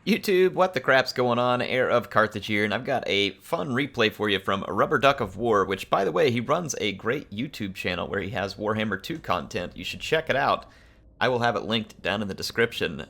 YouTube, what the crap's going on? HeirofCarthage here, and I've got a fun replay for you from RubberDuckofWar, which, by the way, he runs a great YouTube channel where he has Warhammer 2 content. You should check it out. I will have it linked down in the description.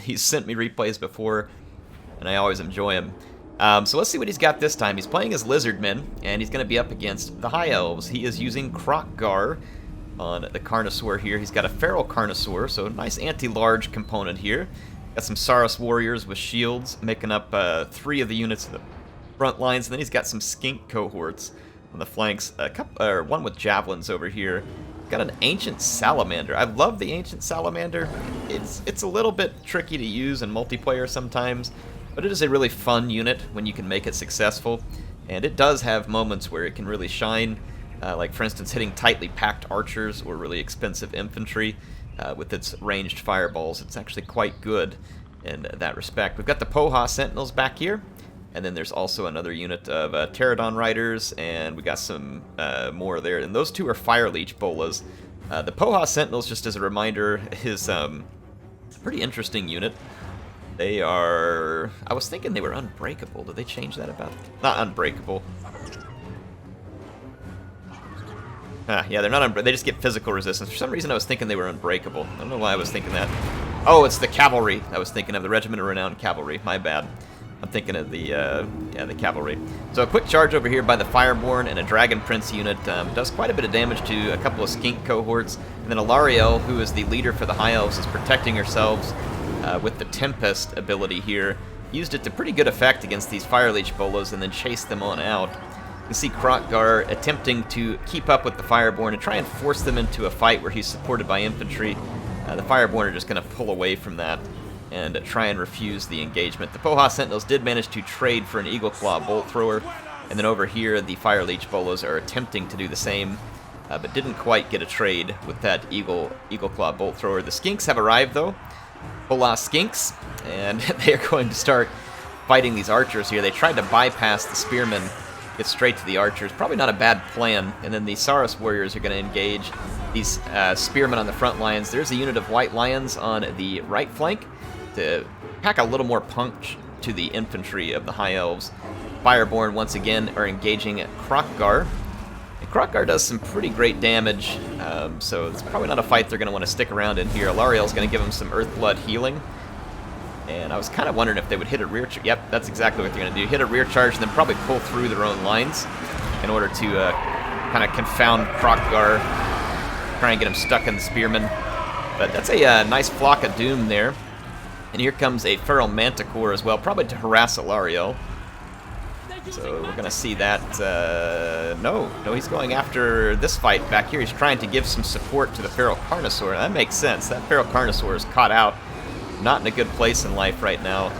He's sent me replays before, and I always enjoy him. So let's see what he's got this time. He's playing as Lizardmen, and he's going to be up against the High Elves. He is using Kroq on the Carnosaur here. He's got a Feral Carnosaur, so a nice anti-large component here. Got some Saurus warriors with shields, making up 3 of the units of the front lines, and then he's got some skink cohorts on the flanks. One with javelins over here. Got an ancient salamander. I love the ancient salamander. It's a little bit tricky to use in multiplayer sometimes, but it is a really fun unit when you can make it successful, and it does have moments where it can really shine, like for instance hitting tightly packed archers or really expensive infantry. With its ranged fireballs, it's actually quite good in that respect. We've got the Poha Sentinels back here, and then there's also another unit of Pterodon Riders, and we got some more there. And those two are Fire Leech Bolas. The Poha Sentinels, just as a reminder, is a pretty interesting unit. They are... I was thinking they were unbreakable. Did they change that about... Not unbreakable. Yeah, they're not they just get physical resistance. For some reason I was thinking they were unbreakable. I don't know why I was thinking that. Oh, it's the cavalry. I was thinking of the Regiment of Renowned Cavalry. My bad. I'm thinking of the cavalry. So a quick charge over here by the Fireborn, and a Dragon Prince unit does quite a bit of damage to a couple of skink cohorts. And then Alarielle, who is the leader for the High Elves, is protecting herself with the Tempest ability here. Used it to pretty good effect against these Fire Leech Bolas and then chased them on out. You see Kroq attempting to keep up with the Fireborn and try and force them into a fight where he's supported by infantry. The Fireborn are just going to pull away from that and try and refuse the engagement. The Poha Sentinels did manage to trade for an Eagle Claw Bolt Thrower, and then over here the Fire Leech Bolas are attempting to do the same, but didn't quite get a trade with that Eagle Claw Bolt Thrower. The Skinks have arrived though, Pola Skinks, and they are going to start fighting these archers here. They tried to bypass the Spearmen, get straight to the archers. Probably not a bad plan. And then the Saurus warriors are going to engage these spearmen on the front lines. There's a unit of White Lions on the right flank to pack a little more punch to the infantry of the High Elves. Fireborn, once again, are engaging Kroq. And Kroq does some pretty great damage, so it's probably not a fight they're going to want to stick around in here. Alarielle's going to give him some Earthblood healing. And I was kind of wondering if they would hit a rear charge. Yep, that's exactly what they're going to do. Hit a rear charge and then probably pull through their own lines in order to kind of confound Kroq, try and get him stuck in the Spearmen. But that's a nice flock of doom there. And here comes a Feral Manticore as well, probably to harass Alarielle. So we're going to see that. No, he's going after this fight back here. He's trying to give some support to the Feral Carnosaur. That makes sense. That Feral Carnosaur is caught out. Not in a good place in life right now,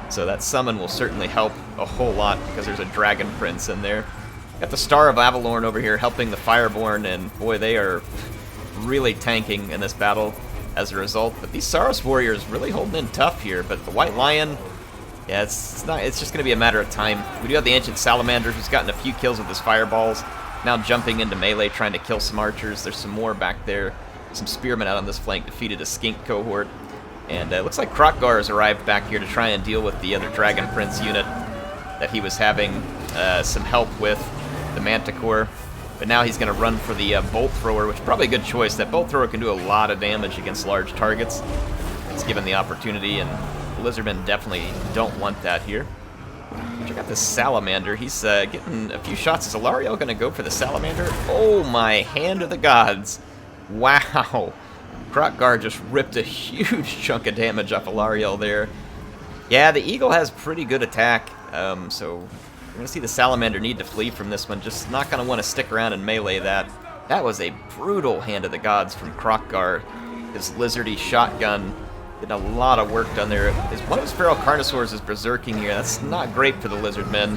so that summon will certainly help a whole lot because there's a Dragon Prince in there. Got the Star of Avalorn over here helping the Fireborn, and boy, they are really tanking in this battle as a result. But these Saurus warriors really holding in tough here. But the White Lion, yeah, it's just going to be a matter of time. We do have the Ancient Salamander who's gotten a few kills with his fireballs, now jumping into melee trying to kill some archers. There's some more back there. Some spearmen out on this flank defeated a skink cohort. And it looks like Kroq has arrived back here to try and deal with the other Dragon Prince unit that he was having some help with, the Manticore. But now he's going to run for the Bolt Thrower, which is probably a good choice. That Bolt Thrower can do a lot of damage against large targets. It's given the opportunity, and the Lizardmen definitely don't want that here. Check out this Salamander. He's getting a few shots. Is Alarielle going to go for the Salamander? Oh my, hand of the gods. Wow. Kroq just ripped a huge chunk of damage off Alarielle there. Yeah, the Eagle has pretty good attack, so we're going to see the Salamander need to flee from this one. Just not going to want to stick around and melee that. That was a brutal hand of the gods from Kroq. His lizardy shotgun did a lot of work done there. One of his Feral Carnosaurs is berserking here. That's not great for the Lizardmen.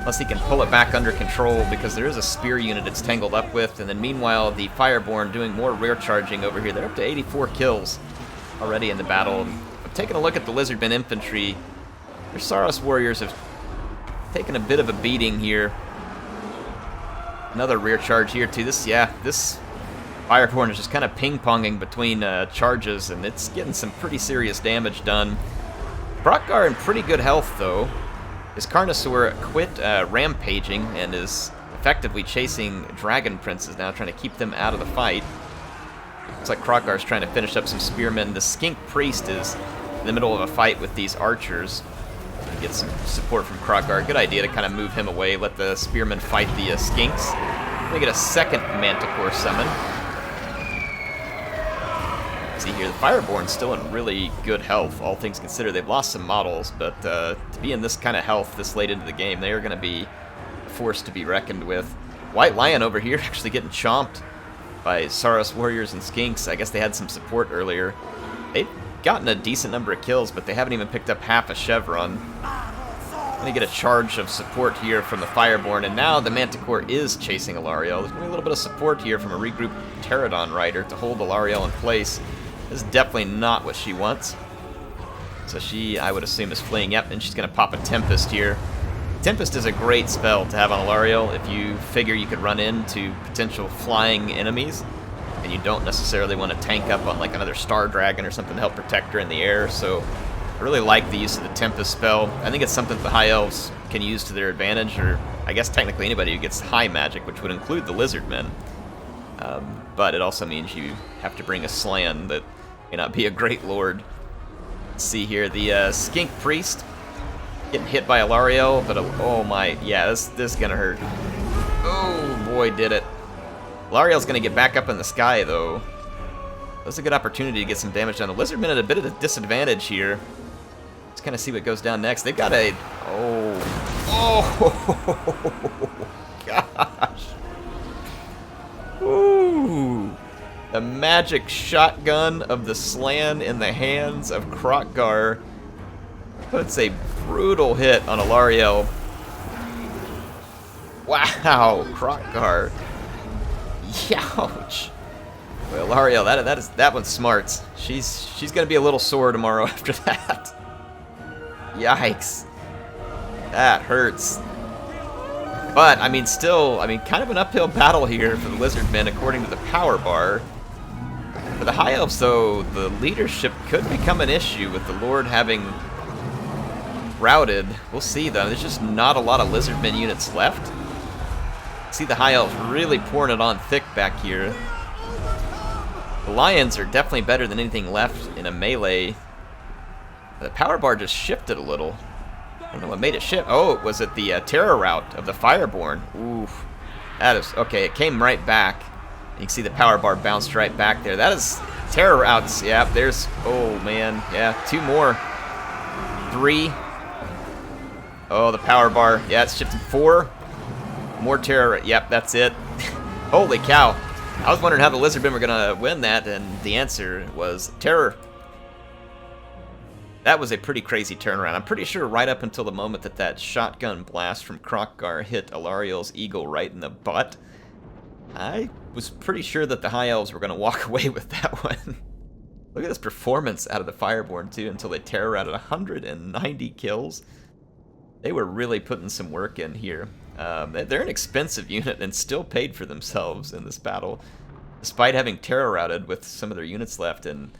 Unless he can pull it back under control, because there is a spear unit it's tangled up with. And then meanwhile, the Fireborn doing more rear charging over here. They're up to 84 kills already in the battle. I'm taking a look at the Lizardmen infantry. Their Saurus warriors have taken a bit of a beating here. Another rear charge here too. This Fireborn is just kind of ping-ponging between charges, and it's getting some pretty serious damage done. Kroq in pretty good health, though. His Carnosaur quit rampaging and is effectively chasing Dragon Princes now, trying to keep them out of the fight. Looks like Kroq's trying to finish up some Spearmen. The Skink Priest is in the middle of a fight with these archers. Get some support from Kroq. Good idea to kind of move him away, let the Spearmen fight the Skinks. We get a second Manticore summon. See here, the Fireborn's still in really good health, all things considered. They've lost some models, but to be in this kind of health this late into the game, they are going to be a force to be reckoned with. White Lion over here actually getting chomped by Saurus Warriors and Skinks. I guess they had some support earlier. They've gotten a decent number of kills, but they haven't even picked up half a Chevron. Going to get a charge of support here from the Fireborn, and now the Manticore is chasing Alarielle. There's going to be a little bit of support here from a regrouped Pterodon Rider to hold Alarielle in place. This is definitely not what she wants. So she, I would assume, is fleeing. Yep, and she's going to pop a Tempest here. Tempest is a great spell to have on Alarielle if you figure you could run into potential flying enemies, and you don't necessarily want to tank up on like another Star Dragon or something to help protect her in the air. So I really like the use of the Tempest spell. I think it's something that the High Elves can use to their advantage, or I guess technically anybody who gets high magic, which would include the Lizardmen. But it also means you have to bring a Slan that may not be a great lord. Let's see here, the Skink Priest getting hit by Alarielle, but oh my, yeah, this is gonna hurt. Oh boy, did it. Alarielle's gonna get back up in the sky though. That's a good opportunity to get some damage done. The Lizardmen at a bit of a disadvantage here. Let's kind of see what goes down next. They've got a, oh gosh. Ooh. The magic shotgun of the Slan in the hands of Kroq puts a brutal hit on Alarielle. Wow, Kroq. Youch. Well, Alarielle, that one's smarts. She's gonna be a little sore tomorrow after that. Yikes. That hurts. But, I mean, still, kind of an uphill battle here for the Lizardmen according to the power bar. For the High Elves, though, the leadership could become an issue with the Lord having routed. We'll see, though. There's just not a lot of Lizardmen units left. See the High Elves really pouring it on thick back here. The Lions are definitely better than anything left in a melee. The power bar just shifted a little. I don't know what made it shift. Oh, was it the terror route of the Fireborn? Oof. That is, okay, it came right back. You can see the power bar bounced right back there. That is terror routes. Yeah, there's, oh man. Yeah, 2 more. 3. Oh, the power bar. Yeah, it's shifted 4. More terror. Yep, that's it. Holy cow. I was wondering how the Lizardmen were going to win that, and the answer was terror. That was a pretty crazy turnaround. I'm pretty sure right up until the moment that shotgun blast from Kroq hit Alarielle's eagle right in the butt, I was pretty sure that the High Elves were going to walk away with that one. Look at this performance out of the Fireborn, too, until they terror out at 190 kills. They were really putting some work in here. They're an expensive unit and still paid for themselves in this battle, despite having terror routed with some of their units left. And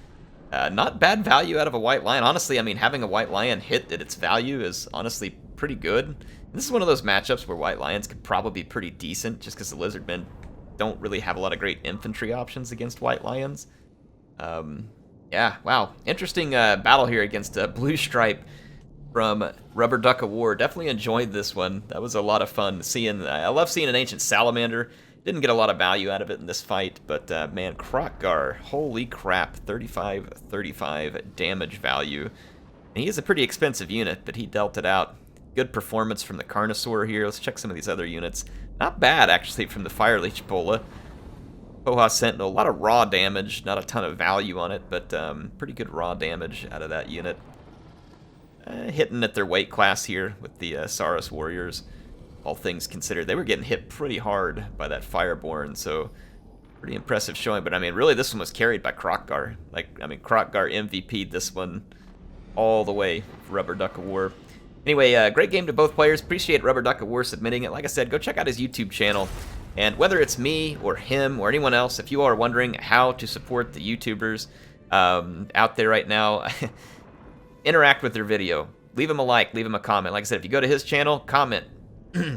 not bad value out of a White Lion. Honestly, I mean, having a White Lion hit at its value is honestly pretty good. This is one of those matchups where White Lions could probably be pretty decent, just because the Lizardmen don't really have a lot of great infantry options against White Lions. Yeah, wow. Interesting battle here against Blue Stripe from RubberDuckofWar. Definitely enjoyed this one. That was a lot of fun seeing. I love seeing an ancient salamander. Didn't get a lot of value out of it in this fight, but man, Kroq, holy crap, 35 damage value. And he is a pretty expensive unit, but he dealt it out. Good performance from the Carnosaur here. Let's check some of these other units. Not bad, actually, from the Fireleech Bola. Poha Sentinel, a lot of raw damage, not a ton of value on it, but pretty good raw damage out of that unit. Hitting at their weight class here with the Saurus Warriors. All things considered, they were getting hit pretty hard by that Fireborn, so pretty impressive showing. But I mean, really, this one was carried by Kroq. Like, I mean, Kroq MVP'd this one all the way for RubberDuckofWar. Anyway, great game to both players. Appreciate RubberDuckofWar submitting it. Like I said, go check out his YouTube channel. And whether it's me or him or anyone else, if you are wondering how to support the YouTubers out there right now, interact with their video. Leave him a like, leave him a comment. Like I said, if you go to his channel, comment.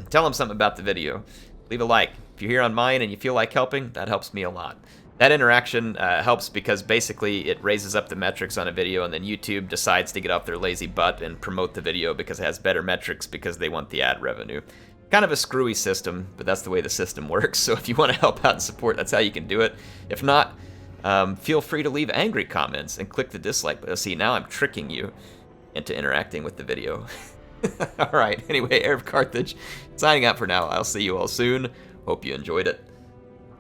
Tell him something about the video. Leave a like. If you're here on mine and you feel like helping, that helps me a lot. That interaction helps because basically it raises up the metrics on a video, and then YouTube decides to get off their lazy butt and promote the video because it has better metrics because they want the ad revenue. Kind of a screwy system, but that's the way the system works. So if you want to help out and support, that's how you can do it. If not, feel free to leave angry comments and click the dislike button. See, now I'm tricking you into interacting with the video. All right, anyway, HeirofCarthage signing out for now. I'll see you all soon. Hope you enjoyed it.